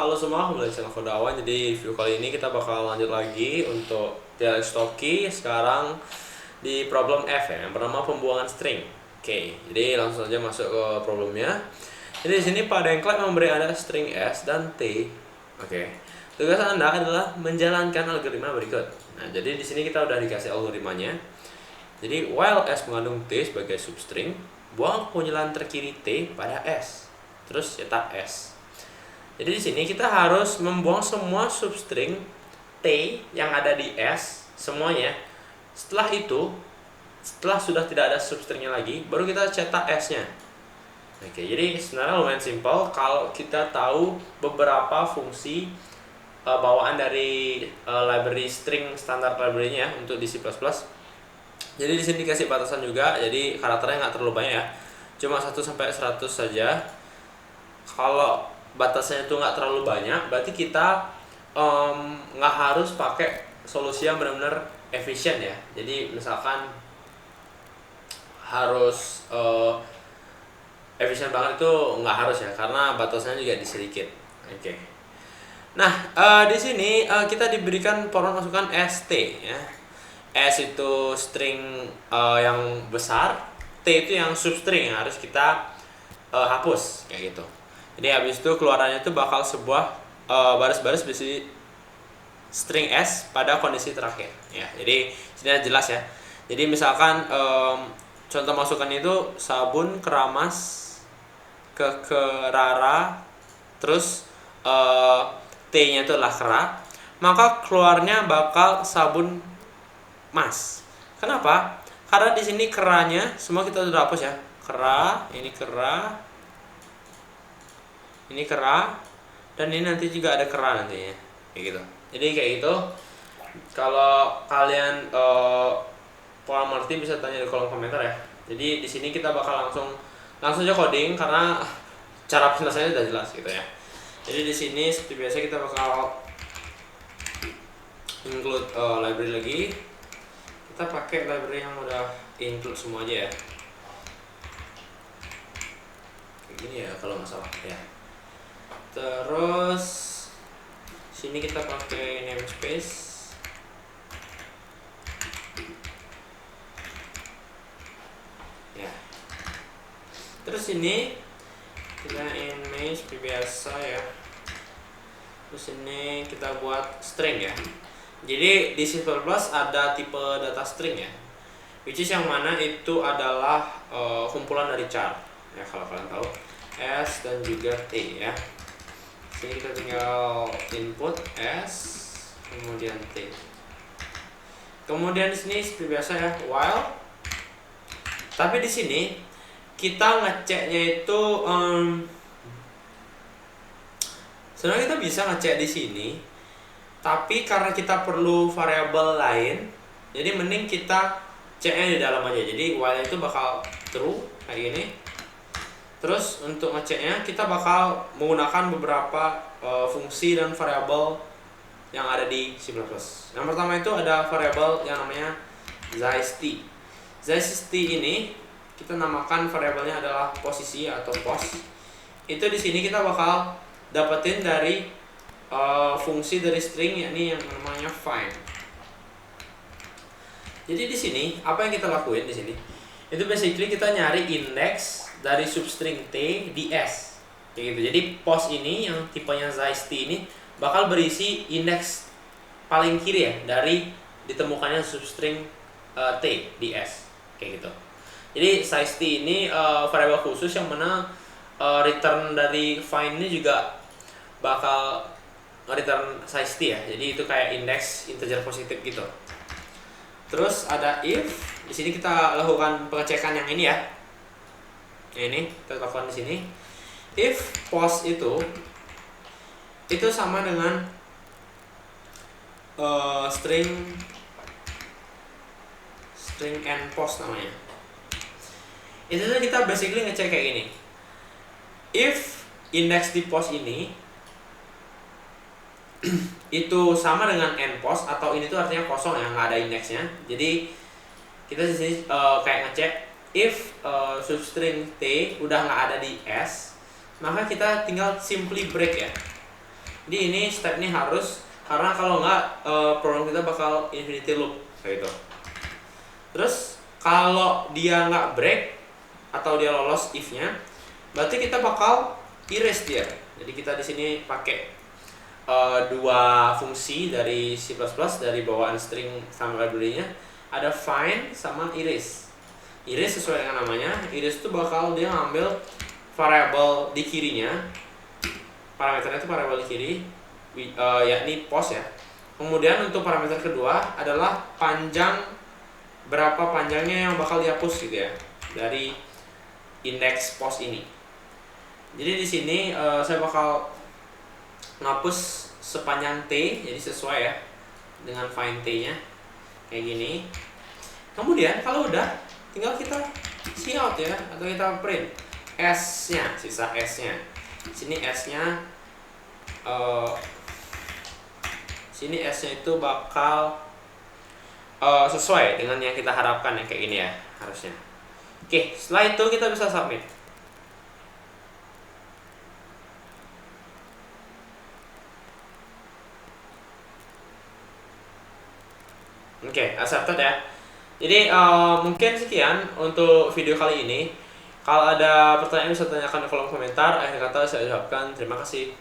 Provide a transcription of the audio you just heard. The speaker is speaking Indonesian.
Halo semua, kembali di channel Kodawan. Jadi review kali ini kita bakal lanjut lagi untuk Stocky. Sekarang di problem F ya, yang bernama pembuangan string. Oke, jadi langsung saja masuk ke problemnya. Jadi di sini pada enclave memberi Anda string S dan T. Oke. Tugas Anda adalah menjalankan algoritma berikut. Nah, jadi di sini kita udah dikasih algoritmanya. Jadi while S mengandung T sebagai substring, buang punyalan terkiri T pada S. Terus cetak S. Jadi di sini kita harus membuang semua substring T yang ada di S semuanya. Setelah itu, setelah sudah tidak ada substringnya lagi, baru kita cetak S-nya. Oke, jadi sebenarnya lumayan simpel kalau kita tahu beberapa fungsi bawaan dari library string standar library-nya untuk di C++. Jadi di sini dikasih batasan juga, jadi karakternya nggak terlalu banyak ya. Cuma 1 sampai 100 saja. Kalau batasnya itu nggak terlalu banyak, berarti kita nggak harus pakai solusi yang benar-benar efisien ya. Jadi misalkan harus efisien banget itu nggak harus ya, karena batasnya juga sedikit. Oke. Nah, di sini kita diberikan pola masukan st ya. S itu string yang besar, T itu yang substring yang harus kita hapus kayak gitu. Jadi habis itu keluarannya itu bakal sebuah baris-baris berisi string S pada kondisi terakhir ya. Jadi sini jelas ya. Jadi misalkan contoh masukan itu sabun keramas kerara, terus T-nya itu adalah kera, maka keluarnya bakal sabun mas. Kenapa? Karena di sini keranya semua kita sudah hapus ya. Kera, ini kera, dan ini nanti juga ada kera nantinya, kayak gitu. Jadi kayak gitu. Kalau kalian kurang mengerti bisa tanya di kolom komentar ya. Jadi di sini kita bakal langsung aja coding karena cara penyelesaiannya sudah jelas gitu ya. Jadi di sini seperti biasa kita bakal include library lagi. Kita pakai library yang udah include semua aja ya. Kayak gini ya kalau nggak salah ya. Terus sini kita pakai namespace. Ya. Terus ini kita image seperti biasa ya. Terus ini kita buat string ya. Jadi di C++ ada tipe data string ya, which is yang mana itu adalah kumpulan dari char ya, kalau kalian tahu, S dan juga T ya. Sini kita tinggal input S kemudian T. Kemudian di sini seperti biasa ya while. Tapi di sini kita ngeceknya itu sebenarnya kita bisa ngecek di sini, tapi karena kita perlu variabel lain, jadi mending kita ceknya di dalam aja. Jadi while itu bakal true kayak gini. Terus untuk ngeceknya kita bakal menggunakan beberapa fungsi dan variabel yang ada di C++. Yang pertama itu ada variabel yang namanya size t. Size t ini kita namakan variabelnya adalah posisi atau pos. Itu di sini kita bakal dapetin dari fungsi dari string yakni yang namanya find. Jadi di sini apa yang kita lakuin di sini? Itu basically kita nyari index dari substring T di S. Kayak gitu. Jadi pos ini yang tipenya size T ini bakal berisi indeks paling kiri ya dari ditemukannya substring T di S. Kayak gitu. Jadi size T ini variabel khusus yang mana return dari find ini juga bakal return size t ya. Jadi itu kayak indeks integer positif gitu. Terus ada if. Di sini kita lakukan pengecekan yang ini ya. Ini kita lakukan di sini. If pos itu sama dengan string and pos namanya. Itu kita basically ngecek kayak gini. If indeks di pos ini itu sama dengan end pos, atau ini tuh artinya kosong ya, nggak ada indeksnya. Jadi kita di sini kayak ngecek if substring T udah nggak ada di S, maka kita tinggal simply break ya. Jadi ini step ini harus, karena kalau nggak program kita bakal infinity loop kayak gitu. Terus kalau dia nggak break atau dia lolos if-nya, berarti kita bakal erase dia. Jadi kita di sini pakai dua fungsi dari C++ dari bawaan string sama library-nya, ada find sama erase. Erase sesuai dengan namanya, erase itu bakal dia ngambil variabel di kirinya, parameternya itu variabel di kiri, yakni pos ya. Kemudian untuk parameter kedua adalah panjang, berapa panjangnya yang bakal dihapus gitu ya dari indeks pos ini. Jadi di sini saya bakal ngapus sepanjang T, jadi sesuai ya dengan find T-nya kayak gini. Kemudian kalau udah, tinggal kita cout ya, atau kita print S-nya, sisa S-nya. Sini S-nya sini S-nya itu bakal sesuai dengan yang kita harapkan ya, kayak gini ya harusnya. Oke, setelah itu kita bisa submit. Oke, accepted ya. Jadi mungkin sekian untuk video kali ini. Kalau ada pertanyaan bisa tanyakan di kolom komentar. Akhir kata saya ucapkan terima kasih.